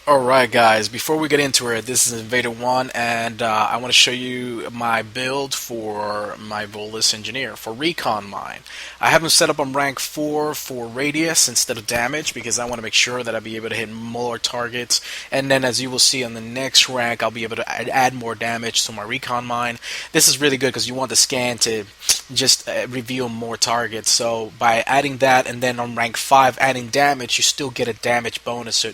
Alright guys, before we get into it, this is Invader 1 and I want to show you my build for my Volus Engineer, for recon mine. I have him set up on rank 4 for radius instead of damage because I want to make sure that I'll be able to hit more targets, and then as you will see on the next rank I'll be able to add more damage to my recon mine. This is really good because you want the scan to just reveal more targets, so by adding that and then on rank 5 adding damage, you still get a damage bonus.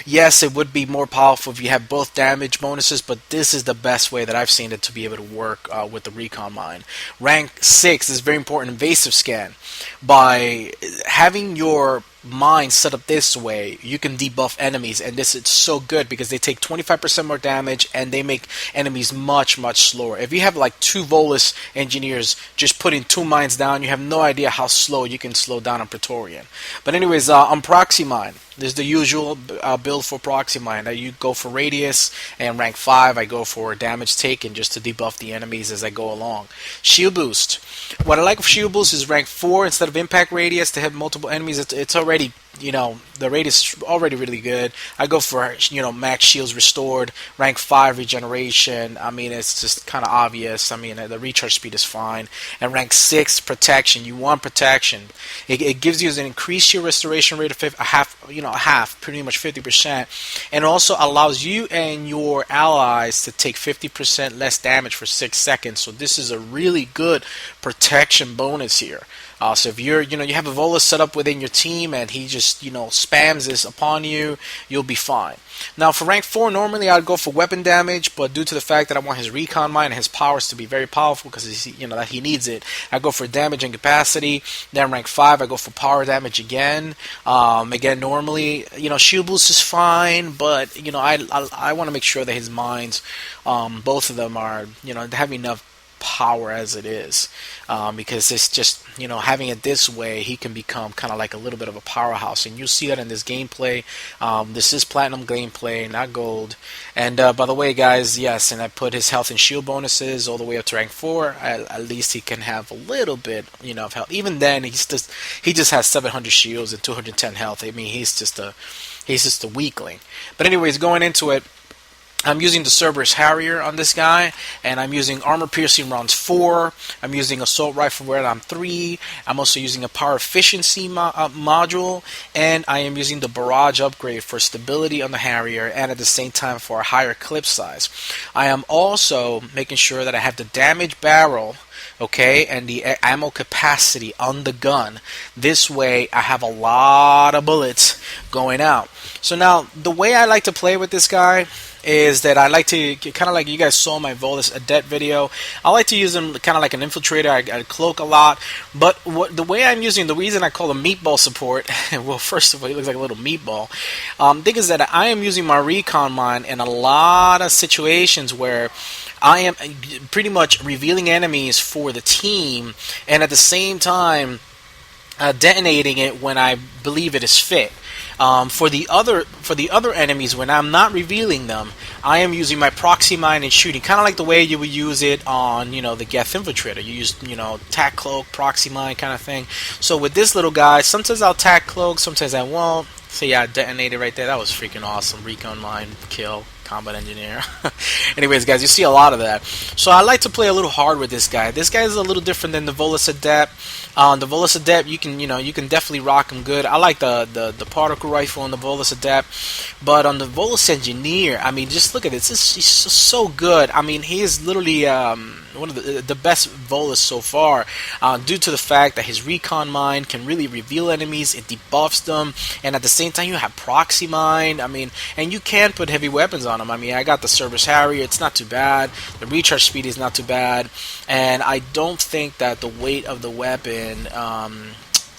Yes, it would be more powerful if you have both damage bonuses, but this is the best way that I've seen it to be able to work with the recon mine. Rank 6 is very important, invasive scan. By having your mine set up this way, you can debuff enemies, and this is so good because they take 25% more damage and they make enemies much slower. If you have like two Volus engineers just putting two mines down, you have no idea how slow you can slow down a Praetorian. But anyways, on proxy mine, there's the usual build for proxy mine. You go for radius, and rank 5 I go for damage taken just to debuff the enemies as I go along. Shield boost. What I like of shield boost is rank 4 instead of impact radius to hit multiple enemies. It's already, the radius is already really good. I go for, max shields restored, rank 5 regeneration. I mean, it's just kind of obvious. I mean, the recharge speed is fine. And rank 6 protection. You want protection. It gives you an increased shield restoration rate of a half, pretty much 50%, and also allows you and your allies to take 50% less damage for 6 seconds. So this is a really good protection bonus here. So if you have a Volus set up within your team and he just, spams this upon you, you'll be fine. Now for rank 4, normally I'd go for weapon damage, but due to the fact that I want his recon mine and his powers to be very powerful because that he needs it, I go for damage and capacity. Then rank 5, I go for power damage again. Again, normally, shield boost is fine, but I want to make sure that his mines, both of them are, have enough power as it is, because it's just, having it this way, he can become kind of like a little bit of a powerhouse, and you'll see that in this gameplay. This is platinum gameplay, not gold. And by the way guys, yes, and I put his health and shield bonuses all the way up to rank 4. At least he can have a little bit of health. Even then, he just has 700 shields and 210 health. I mean, he's just a weakling. But anyways, going into it, I'm using the Cerberus Harrier on this guy, and I'm using armor piercing rounds 4. I'm using assault rifle round 3. I'm also using a power efficiency module, and I am using the barrage upgrade for stability on the Harrier, and at the same time for a higher clip size. I am also making sure that I have the damage barrel, okay, and the ammo capacity on the gun. This way I have a lot of bullets going out. So now the way I like to play with this guy is that I like to, kind of like you guys saw my Volus Adept video, I like to use him kind of like an infiltrator. I cloak a lot, but the way I'm using, the reason I call him meatball support, well, first of all, he looks like a little meatball. Thing is that I am using my recon mine in a lot of situations where I am pretty much revealing enemies for the team, and at the same time detonating it when I believe it is fit. For the other enemies, when I'm not revealing them, I am using my proxy mine and shooting, kind of like the way you would use it on, the Geth Infiltrator. You use, tac cloak, proxy mine kind of thing. So with this little guy, sometimes I'll tac cloak, sometimes I won't. So yeah, I detonated right there. That was freaking awesome. Recon mine kill. Combat engineer. Anyways, guys, you see a lot of that. So I like to play a little hard with this guy. This guy is a little different than the Volus Adept. The Volus Adept, you can definitely rock him good. I like the particle rifle on the Volus Adept, but on the Volus Engineer, I mean, just look at this. He's so good. I mean, he is literally one of the best Volus so far, due to the fact that his recon mine can really reveal enemies. It debuffs them, and at the same time, you have proxy mine. I mean, and you can put heavy weapons on him. I mean, I got the Cerberus Harrier. It's not too bad. The recharge speed is not too bad, and I don't think that the weight of the weapon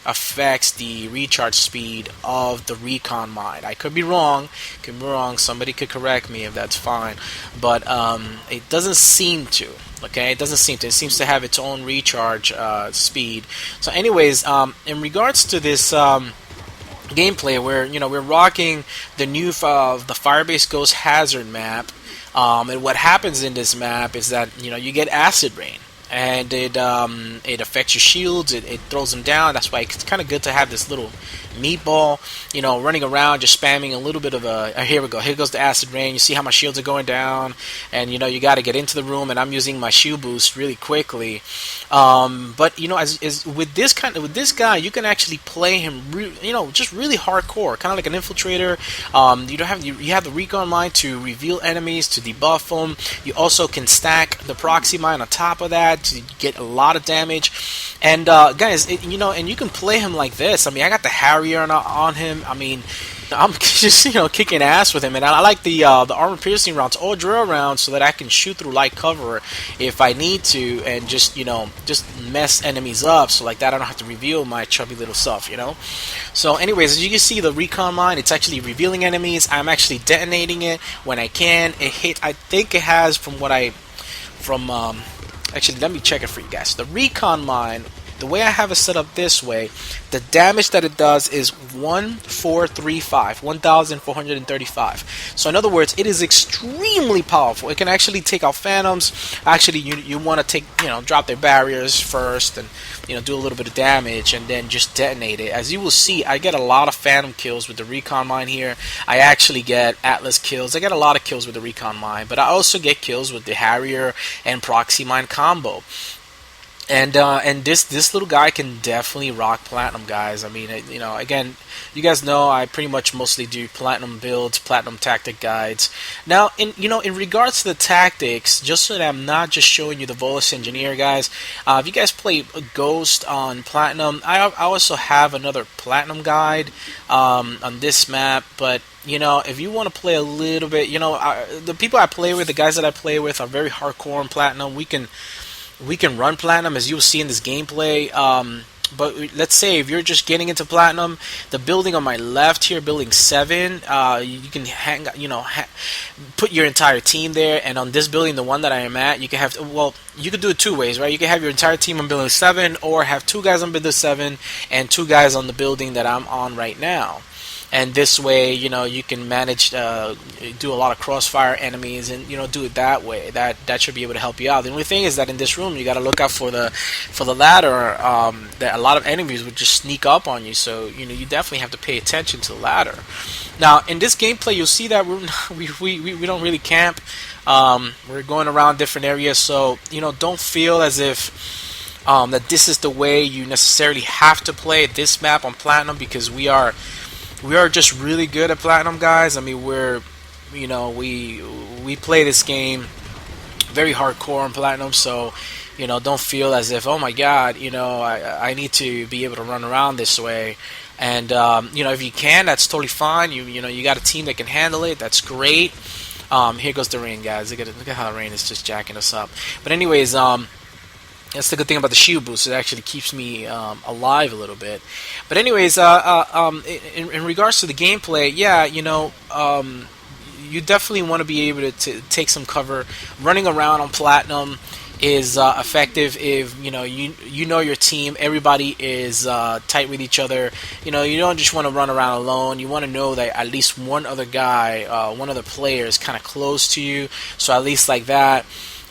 affects the recharge speed of the recon mine. I could be wrong. Somebody could correct me if that's fine, but it doesn't seem to. Okay, it doesn't seem to. It seems to have its own recharge speed. So, anyways, in regards to this gameplay, where we're rocking the new the Firebase Ghost Hazard map, and what happens in this map is that you get acid rain. And it affects your shields. It throws them down. That's why it's kind of good to have this little meatball, you know, running around just spamming a little bit of here we go, here goes the acid rain. You see how my shields are going down, and you know you got to get into the room, and I'm using my shield boost really quickly. But you know, as with this guy, you can actually play him you know, just really hardcore, kind of like an infiltrator. You have the recon mine to reveal enemies, to debuff them. You also can stack the proxy mine on top of that to get a lot of damage. And guys, you know, and you can play him like this. I mean, I got the Harrier on him. I mean, I'm just, you know, kicking ass with him, and I like the armor piercing rounds, all drill rounds, so that I can shoot through light cover if I need to, and just, you know, just mess enemies up, so like that I don't have to reveal my chubby little stuff, you know. So anyways, as you can see, the recon mine, it's actually revealing enemies. I'm actually detonating it when I can. I think it has actually, let me check it for you guys. The recon mine, the way I have it set up this way, the damage that it does is 1435. So in other words, it is extremely powerful. It can actually take out phantoms. Actually, you want to drop their barriers first, and you know, do a little bit of damage, and then just detonate it. As you will see, I get a lot of phantom kills with the recon mine here. I actually get atlas kills. I get a lot of kills with the recon mine, but I also get kills with the Harrier and proxy mine combo. And this little guy can definitely rock platinum, guys. I mean, you know, again, you guys know I pretty much mostly do platinum builds, platinum tactic guides. Now, in regards to the tactics, just so that I'm not just showing you the Volus Engineer, guys. If you guys play Ghost on platinum, I also have another platinum guide on this map, but you know, if you want to play a little bit, you know, the people I play with, the guys that I play with, are very hardcore on platinum. We can run platinum, as you'll see in this gameplay. But let's say if you're just getting into platinum, the building on my left here, building 7, you can put your entire team there. And on this building, the one that I am at, you can have, well, you could do it two ways, right? You can have your entire team on building 7, or have 2 guys on building 7 and 2 guys on the building that I'm on right now. And this way, you know, you can manage do a lot of crossfire enemies, and you know, do it that way. That should be able to help you out. The only thing is that in this room, you got to look out for the ladder. That a lot of enemies would just sneak up on you, so you know, you definitely have to pay attention to the ladder. Now, in this gameplay, you'll see that we don't really camp. We're going around different areas, so you know, don't feel as if that this is the way you necessarily have to play this map on platinum, because we are just really good at platinum, guys. I mean, we play this game very hardcore on platinum, so you know, don't feel as if, oh my god, you know, I need to be able to run around this way. And you know, if you can, that's totally fine. You know, you got a team that can handle it. That's great. Here goes the rain, guys. Look at how the rain is just jacking us up. But anyways, that's the good thing about the shield boost. It actually keeps me alive a little bit. But anyways, in regards to the gameplay, yeah, you know, you definitely want to be able to take some cover. Running around on platinum is effective if you know your team. Everybody is tight with each other. You know, you don't just want to run around alone. You want to know that at least one other guy, one other player is kind of close to you. So at least like that.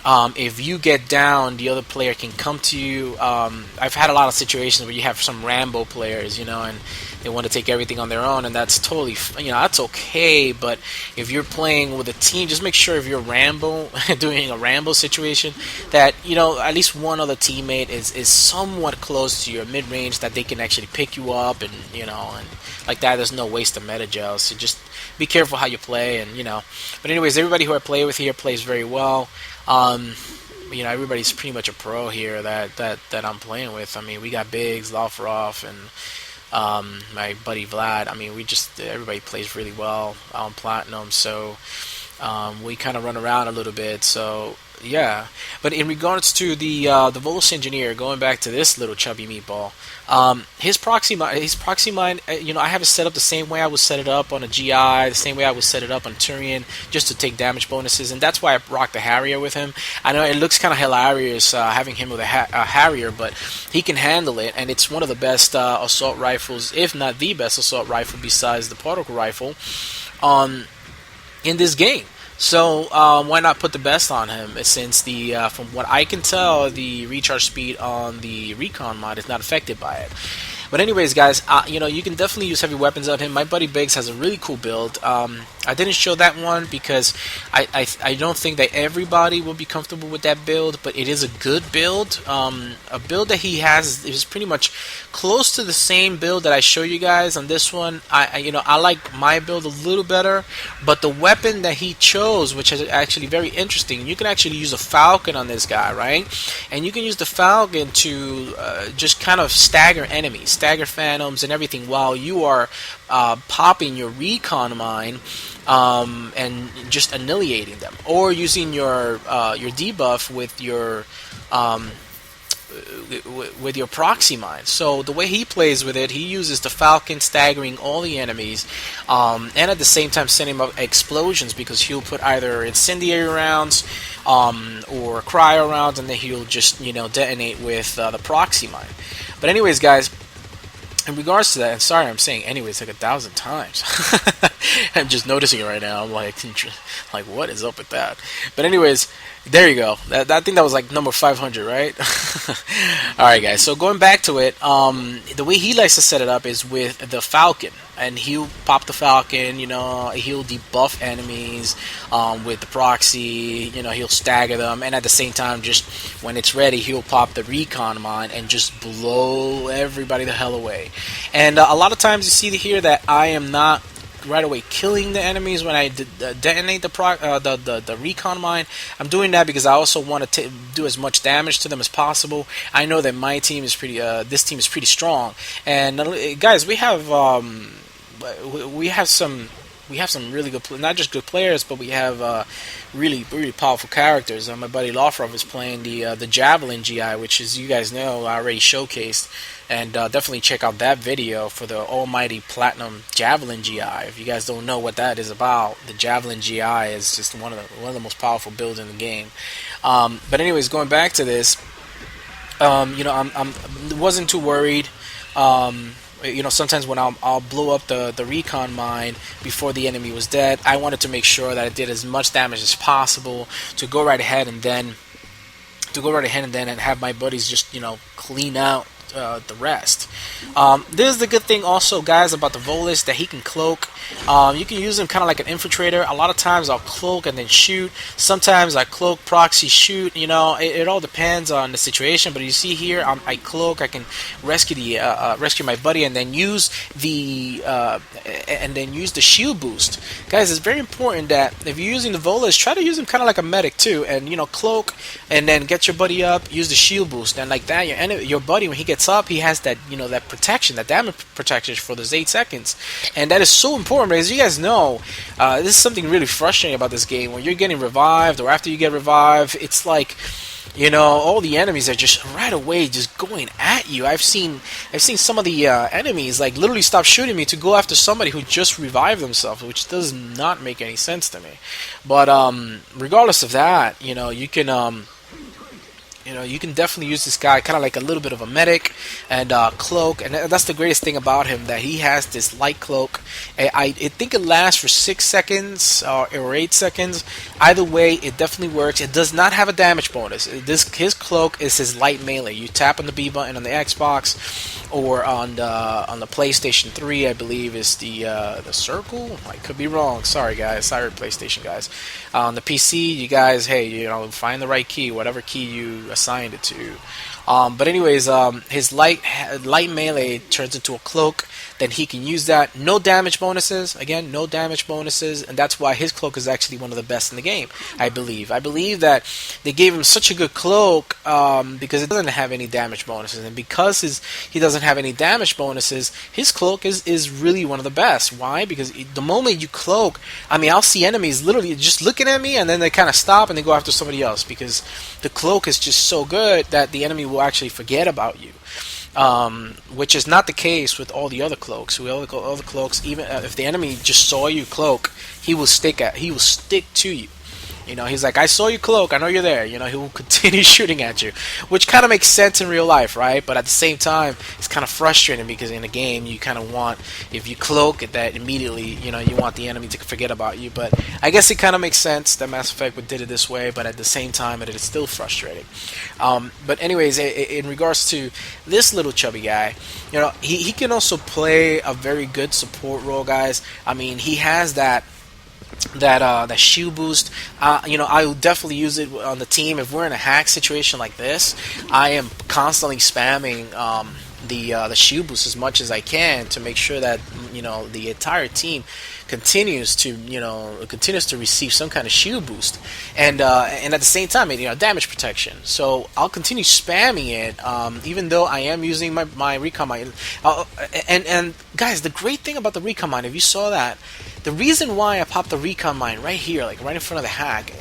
If you get down, the other player can come to you. I've had a lot of situations where you have some Rambo players, you know, and they want to take everything on their own, and that's totally, you know, that's okay. But if you're playing with a team, just make sure if you're Rambo, doing a Rambo situation, that, you know, at least one other teammate is somewhat close to your mid-range, that they can actually pick you up, and, you know, and like that, there's no waste of metagel. So just be careful how you play, and, you know. But anyways, everybody who I play with here plays very well. You know, everybody's pretty much a pro here that I'm playing with. I mean, we got Biggs, Lofroff, and my buddy Vlad. I mean, everybody plays really well on platinum, so we kind of run around a little bit. So yeah. But in regards to the Volus Engineer, going back to this little chubby meatball, his proxy mine, you know, I have it set up the same way I would set it up on a GI, the same way I would set it up on Turian, just to take damage bonuses, and that's why I rock the Harrier with him. I know it looks kind of hilarious having him with a Harrier, but he can handle it, and it's one of the best assault rifles, if not the best assault rifle besides the particle rifle, in this game. So why not put the best on him, since from what I can tell, the recharge speed on the recon mod is not affected by it. But But anyways, guys, you know, you can definitely use heavy weapons on him. My buddy Biggs has a really cool build. I didn't show that one because I don't think that everybody will be comfortable with that build, but it is a good build. A build that he has is pretty much close to the same build that I show you guys on this one. You know, I like my build a little better, but the weapon that he chose, which is actually very interesting, you can actually use a falcon on this guy, right? And you can use the falcon to just kind of stagger enemies, stagger phantoms and everything while you are popping your recon mine and just annihilating them, or using your debuff with your proxy mine. So the way he plays with it, he uses the falcon staggering all the enemies, and at the same time sending up explosions, because he'll put either incendiary rounds or cryo rounds, and then he'll just, you know, detonate with the proxy mine. But anyways, guys, in regards to that, and sorry I'm saying anyways like 1,000 times. I'm just noticing it right now. I'm like, what is up with that? But anyways, there you go. I think that was like number 500, right? Alright, guys, so going back to it, the way he likes to set it up is with the falcon. And he'll pop the falcon, you know, he'll debuff enemies with the proxy, you know, he'll stagger them, and at the same time, just when it's ready, he'll pop the recon mine and just blow everybody the hell away. And a lot of times you see here that I am not right away killing the enemies when I detonate the recon mine. I'm doing that because I also want to do as much damage to them as possible. I know that my team is pretty, this team is pretty strong, and guys, we have some really good, not just good players, but we have really powerful characters. My buddy Lofrov is playing the Javelin GI, which, as you guys know, I already showcased, and definitely check out that video for the almighty Platinum Javelin GI. If you guys don't know what that is about, the Javelin GI is just one of the most powerful builds in the game. But anyways, going back to this, you know, I wasn't too worried. You know, sometimes when I'll blow up the recon mine before the enemy was dead, I wanted to make sure that it did as much damage as possible to go right ahead and then have my buddies just, you know, clean out the rest. This is the good thing also, guys, about the Volus, that he can cloak. You can use him kind of like an infiltrator. A lot of times I'll cloak and then shoot. Sometimes I cloak, proxy, shoot. You know, it all depends on the situation. But you see here, I cloak. I can rescue my buddy, and then use the shield boost. Guys, it's very important that if you're using the Volus, try to use him kind of like a medic too, and, you know, cloak and then get your buddy up. Use the shield boost, and like that, your buddy, when he gets up, he has that, you know, that protection, that damage protection for those 8 seconds, and that is so important. As you guys know, this is something really frustrating about this game. When you're getting revived, or after you get revived, it's like, you know, all the enemies are just right away just going at you. I've seen some of the enemies like literally stop shooting me to go after somebody who just revived themselves, which does not make any sense to me. But regardless of that, you know, you can definitely use this guy kind of like a little bit of a medic and cloak, and that's the greatest thing about him, that he has this light cloak. I think it lasts for 6 seconds or 8 seconds. Either way, it definitely works. It does not have a damage bonus. His cloak is his light melee. You tap on the B button on the Xbox, or on the PlayStation 3, I believe is the circle. I could be wrong. Sorry guys. Sorry PlayStation guys. On the PC, you guys, hey, you know, find the right key, whatever key you assigned it to. But anyways, his light melee turns into a cloak. Then he can use that. No damage bonuses. Again, no damage bonuses, and that's why his cloak is actually one of the best in the game. I believe that they gave him such a good cloak because it doesn't have any damage bonuses, and because he doesn't have any damage bonuses, his cloak is really one of the best. Why? Because the moment you cloak, I mean, I'll see enemies literally just looking at me, and then they kind of stop and they go after somebody else, because the cloak is just so good that the enemy will actually forget about you. Which is not the case with all the other cloaks. With all the other cloaks, even if the enemy just saw you cloak, he will stick to you. He's like, I saw your cloak, I know you're there. He will continue shooting at you, which kind of makes sense in real life, right? But at the same time, it's kind of frustrating because in a game, you kind of want, if you cloak it, that immediately, you want the enemy to forget about you. But I guess it kind of makes sense that Mass Effect did it this way, but at the same time, it is still frustrating. But anyways, in regards to this little chubby guy, he can also play a very good support role, guys. I mean, he has that shield boost. I will definitely use it on the team. If we're in a hack situation like this, I am constantly spamming the shield boost as much as I can to make sure that the entire team continues to receive some kind of shield boost, and at the same time, damage protection. So I'll continue spamming it, even though I am using my recon mine. And guys, the great thing about the recon mine, if you saw that, the reason why I popped the recon mine right here, like right in front of the hack,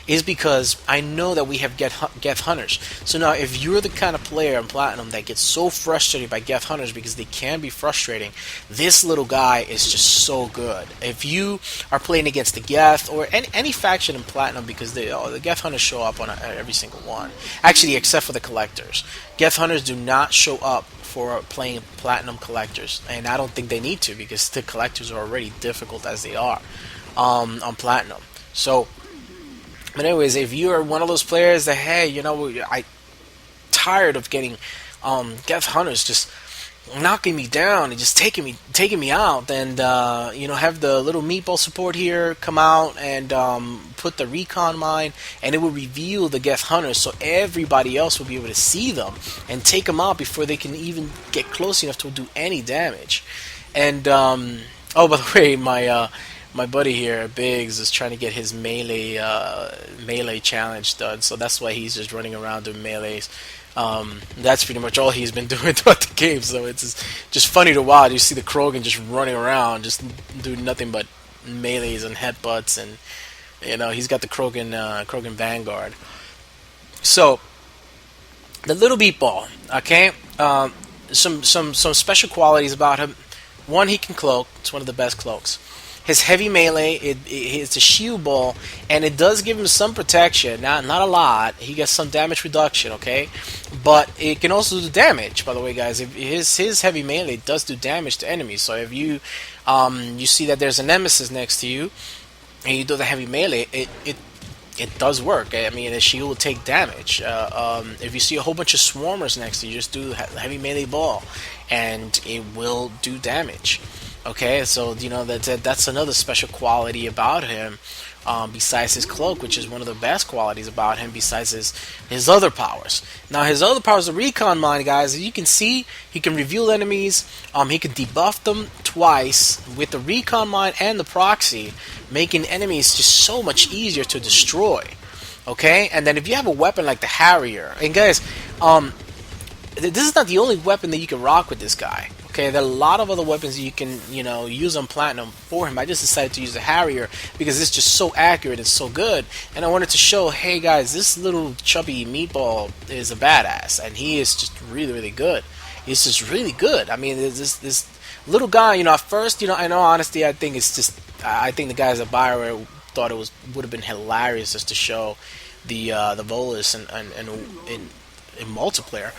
is because I know that we have Geth Hunters. So now, if you're the kind of player in Platinum that gets so frustrated by Geth Hunters because they can be frustrating, this little guy is just so good. If you are playing against the Geth or any faction in Platinum, because the Geth Hunters show up on every single one, actually, except for the Collectors. Geth Hunters do not show up for playing Platinum Collectors, and I don't think they need to because the Collectors are already difficult as they are on Platinum. So. But anyways, if you are one of those players that, hey, I tired of getting Geth Hunters just knocking me down and just taking me out, and have the little meatball support here come out and put the recon mine, and it will reveal the Geth Hunters, so everybody else will be able to see them and take them out before they can even get close enough to do any damage. And oh, by the way, my buddy here, Biggs, is trying to get his melee challenge done, so that's why he's just running around doing melees. That's pretty much all he's been doing throughout the game, so it's just funny to watch. You see the Krogan just running around, just doing nothing but melees and headbutts, and he's got the Krogan Vanguard. So the little meatball, okay, some special qualities about him. One, he can cloak. It's one of the best cloaks. His heavy melee, it's a shield ball, and it does give him some protection. Not a lot. He gets some damage reduction, okay? But it can also do damage, by the way, guys. His heavy melee does do damage to enemies. So if you see that there's a nemesis next to you, and you do the heavy melee, it does work. I mean, the shield will take damage. If you see a whole bunch of swarmers next to you, just do heavy melee ball, and it will do damage. Okay, so that's another special quality about him, besides his cloak, which is one of the best qualities about him besides his other powers. Now, his other powers, the recon mine, guys, as you can see, he can reveal enemies, he can debuff them twice with the recon mine and the proxy, making enemies just so much easier to destroy. Okay, and then if you have a weapon like the Harrier, and guys, this is not the only weapon that you can rock with this guy. Okay, there are a lot of other weapons you can, use on Platinum for him. I just decided to use the Harrier because it's just so accurate and so good. And I wanted to show, hey guys, this little chubby meatball is a badass, and he is just really, really good. He's just really good. I mean, this little guy, at first, in all honesty, I think the guys at BioWare thought it would have been hilarious just to show the Volus in multiplayer.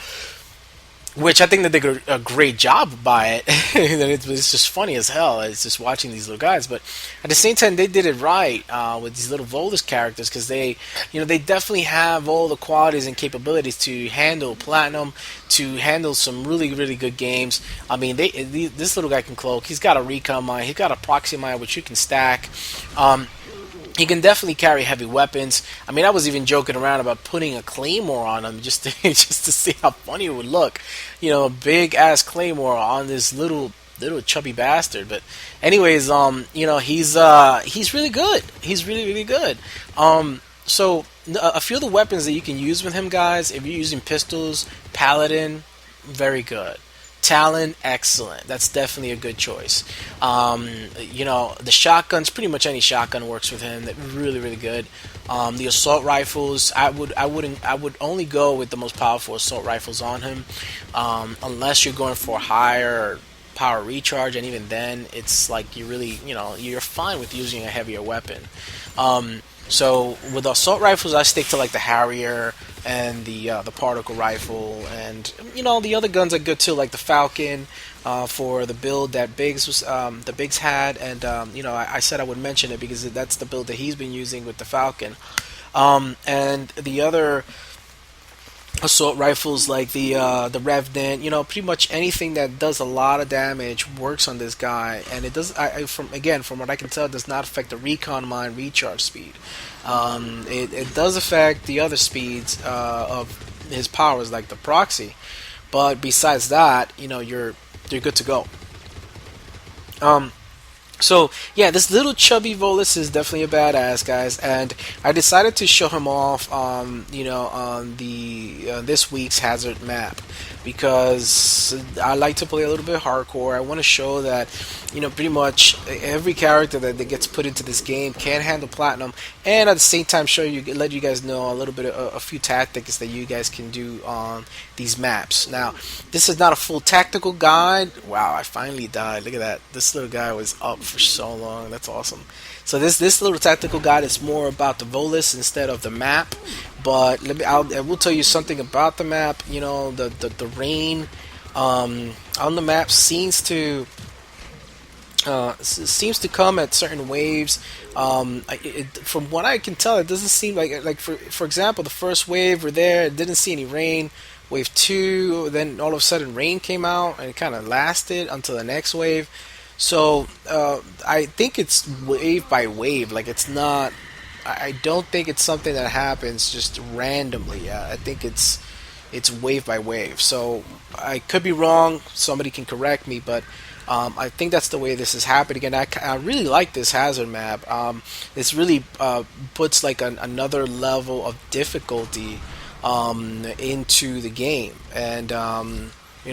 Which I think that they did a great job by it. It's just funny as hell. It's just watching these little guys. But at the same time, they did it right with these little Volus characters, because they definitely have all the qualities and capabilities to handle Platinum, to handle some really, really good games. I mean, this little guy can cloak. He's got a recon mine. He's got a proxy mine, which you can stack. He can definitely carry heavy weapons. I mean, I was even joking around about putting a claymore on him just to see how funny it would look. A big ass claymore on this little chubby bastard. But anyways, he's really good. He's really, really good. So a few of the weapons that you can use with him, guys, if you're using pistols, Paladin, very good. Talon, excellent. That's definitely a good choice. The shotguns, pretty much any shotgun works with him. They're really, really good. The assault rifles, I would only go with the most powerful assault rifles on him, unless you're going for higher power recharge, and even then, it's like you really, you're fine with using a heavier weapon. So with assault rifles, I stick to like the Harrier and the particle rifle, and the other guns are good too, like the Falcon for the build that Biggs had, and I said I would mention it because that's the build that he's been using with the Falcon, and the other assault rifles like the Revenant, pretty much anything that does a lot of damage works on this guy, and it does. From what I can tell, it does not affect the recon mine recharge speed. It does affect the other speeds of his powers, like the proxy, but besides that, you're good to go. So yeah, this little chubby Volus is definitely a badass, guys, and I decided to show him off, on the this week's Hazard map, because I like to play a little bit hardcore. I want to show that pretty much every character that gets put into this game can handle platinum, and at the same time let you guys know a little bit of a few tactics that you guys can do on these maps. Now, this is not a full tactical guide. Wow, I finally died. Look at that. This little guy was up for so long. That's awesome. So this little tactical guide is more about the Volus instead of the map. But I will tell you something about the map. The rain on the map seems to come at certain waves. From what I can tell, it doesn't seem like for example, the first wave we're there, it didn't see any rain. Wave 2, then all of a sudden rain came out, and it kind of lasted until the next wave. So I think it's wave by wave. Like, it's not. I don't think it's something that happens just randomly. I think it's wave by wave. So I could be wrong. Somebody can correct me, but I think that's the way this is happening, and I really like this Hazard map. This really puts like another level of difficulty into the game, and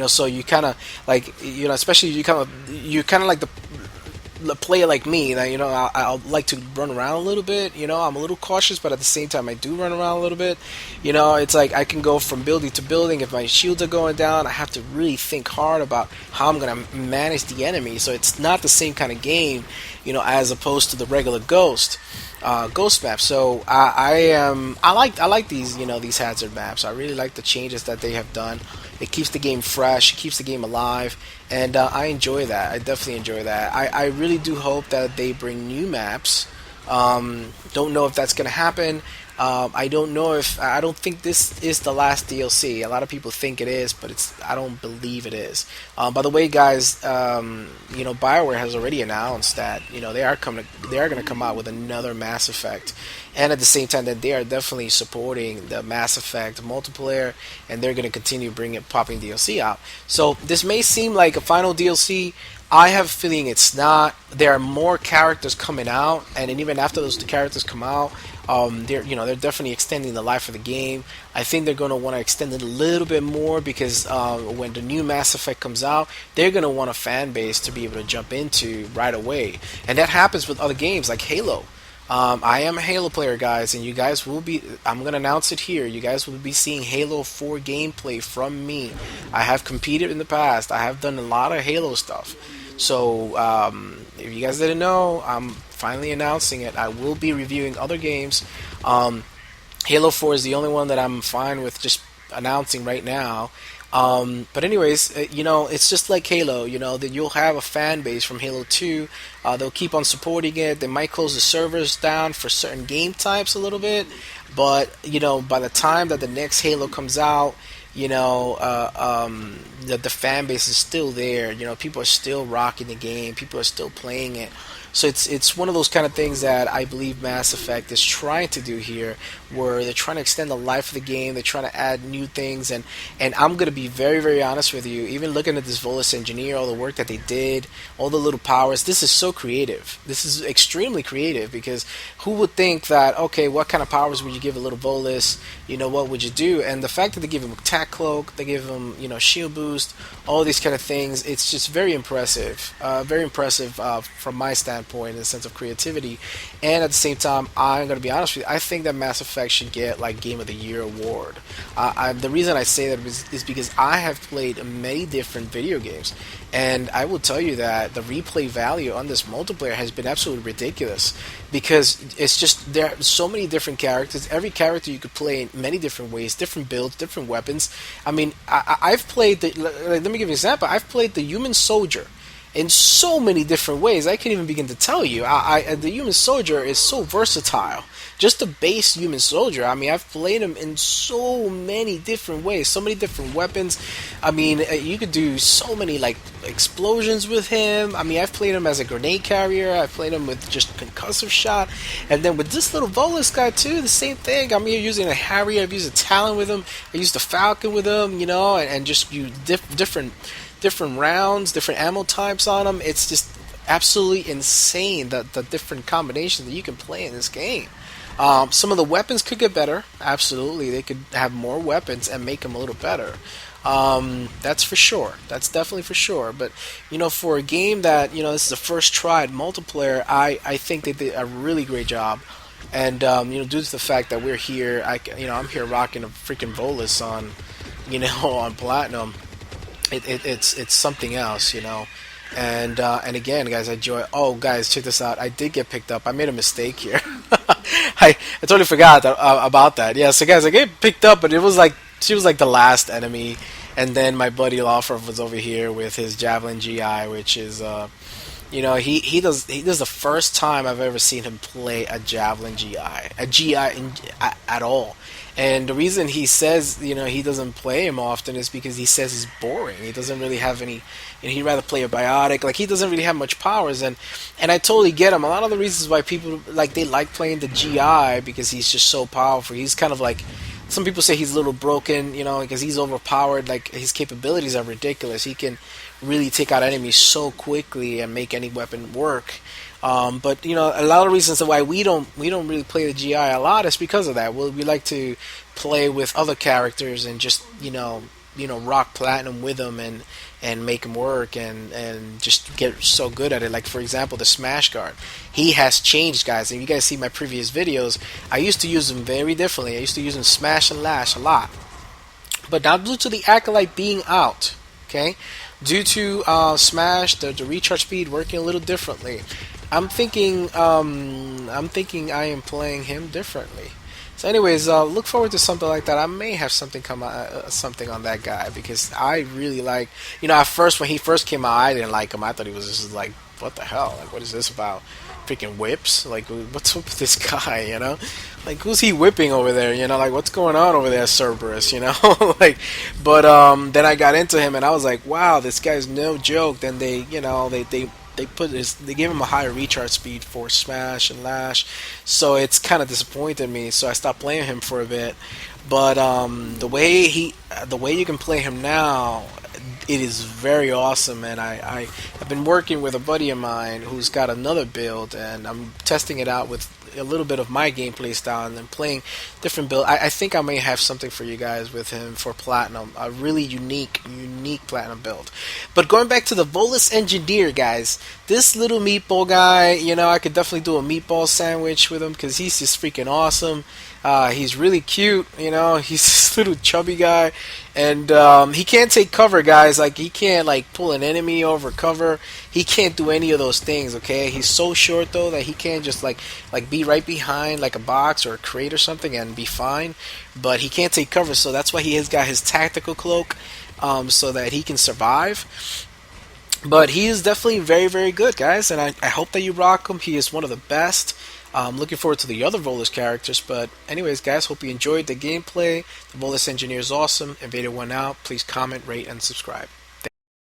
so you kind of like, especially you kind of like the player like me, that I'll like to run around a little bit. I'm a little cautious, but at the same time I do run around a little bit. It's like I can go from building to building. If my shields are going down, I have to really think hard about how I'm gonna manage the enemy. So it's not the same kind of game, as opposed to the regular Ghost map. So I like these these Hazard maps. I really like the changes that they have done. It keeps the game fresh, it keeps the game alive, and I enjoy that. I definitely enjoy that. I really do hope that they bring new maps. Don't know if that's gonna happen. I don't think this is the last DLC. A lot of people think it is, but I don't believe it is. By the way, guys, BioWare has already announced that they are going to come out with another Mass Effect, and at the same time that they are definitely supporting the Mass Effect multiplayer, and they're going to continue popping DLC out. So this may seem like a final DLC. I have a feeling it's not. There are more characters coming out, and even after those characters come out, they're definitely extending the life of the game. I think they're going to want to extend it a little bit more, because when the new Mass Effect comes out, they're going to want a fan base to be able to jump into right away, and that happens with other games like Halo. I am a Halo player, guys, and you guys will be. I'm going to announce it here. You guys will be seeing Halo 4 gameplay from me. I have competed in the past. I have done a lot of Halo stuff. So if you guys didn't know, I'm finally announcing it. I will be reviewing other games. Halo 4 is the only one that I'm fine with just announcing right now. But anyways, it's just like Halo, that you'll have a fan base from Halo 2. They'll keep on supporting it. They might close the servers down for certain game types a little bit, but by the time that the next Halo comes out, the fan base is still there. People are still rocking the game. People are still playing it. So it's one of those kind of things that I believe Mass Effect is trying to do here, where they're trying to extend the life of the game. They're trying to add new things, and I'm going to be very, very honest with you. Even looking at this Volus Engineer, all the work that they did, all the little powers, this is so creative. This is extremely creative, because who would think that, okay, what kind of powers would you give a little Volus? What would you do? And the fact that they give him attack cloak, they give him, shield boost, all these kind of things, it's just very impressive. Very impressive from my standpoint. standpoint, in the sense of creativity. And at the same time, I'm going to be honest with you, I think that Mass Effect should get like Game of the Year award. The reason I say that is because I have played many different video games, and I will tell you that the replay value on this multiplayer has been absolutely ridiculous, because it's just, there are so many different characters. Every character you could play in many different ways, different builds, different weapons. I mean, I've played let me give you an example. I've played the Human Soldier in so many different ways. I can't even begin to tell you. The Human Soldier is so versatile. Just the base Human Soldier, I mean, I've played him in so many different ways, so many different weapons. I mean, you could do so many like explosions with him. I mean, I've played him as a grenade carrier. I've played him with just concussive shot, and then with this little Volus guy too, the same thing. I mean, using a Harry, I've used a Talon with him. I used the Falcon with him, you know, and just use different rounds, different ammo types on them. It's just absolutely insane, the different combinations that you can play in this game. Some of the weapons could get better. Absolutely, they could have more weapons and make them a little better. That's for sure. That's definitely for sure. But you know, for a game that, you know, this is the first try at multiplayer, I think they did a really great job. And you know, due to the fact that we're here, I'm here rocking a freaking Volus on, you know, on Platinum. It's something else, you know. And again, guys, I enjoy. Oh, guys, check this out. I did get picked up. I made a mistake here. I totally forgot about that. Yeah, so guys, I get picked up, but she was like the last enemy, and then my buddy Lawford was over here with his Javelin GI, which is you know, he does the first time I've ever seen him play a Javelin GI at all. And the reason he says, you know, he doesn't play him often is because he says he's boring. He doesn't really have any, you know, he'd rather play a biotic. Like, he doesn't really have much powers, and I totally get him. A lot of the reasons why people, like, they like playing the GI, because he's just so powerful. He's kind of like, some people say he's a little broken, you know, because he's overpowered. Like, his capabilities are ridiculous. He can really take out enemies so quickly and make any weapon work. But you know, a lot of reasons why we don't really play the GI a lot is because of that. We like to play with other characters and just you know rock Platinum with them and make them work and just get so good at it. Like, for example, the Smash Guard. He has changed, guys. And you guys see my previous videos, I used to use him very differently. I used to use him Smash and Lash a lot. But now, due to the Acolyte being out, okay, due to Smash, the recharge speed working a little differently, I'm thinking I am playing him differently. So anyways, look forward to something like that. I may have something something on that guy, because I really like, you know, at first when he first came out, I didn't like him. I thought he was just like, what the hell? Like, what is this about? Freaking whips? Like, what's up with this guy, you know? Like, who's he whipping over there, you know? Like, what's going on over there, Cerberus, you know? Like, but then I got into him and I was like, wow, this guy's no joke. Then they, you know, they gave him a higher recharge speed for Smash and Lash, so it's kind of disappointed me. So I stopped playing him for a bit. But the way you can play him now, it is very awesome. And I've been working with a buddy of mine who's got another build, and I'm testing it out with a little bit of my gameplay style and then playing different build. I think I may have something for you guys with him for Platinum, a really unique Platinum build. But going back to the Volus Engineer, guys, this little meatball guy, you know, I could definitely do a meatball sandwich with him because he's just freaking awesome. He's really cute, you know, he's this little chubby guy, and he can't take cover, guys. Like, he can't like pull an enemy over cover. He can't do any of those things, okay? He's so short though that he can't just like be right behind like a box or a crate or something and be fine. But he can't take cover, so that's why he has got his tactical cloak, so that he can survive. But he is definitely very, very good, guys, and I hope that you rock him. He is one of the best. I'm looking forward to the other Volus characters. But anyways, guys, hope you enjoyed the gameplay. The Volus Engineer is awesome. Invader 1 out. Please comment, rate, and subscribe.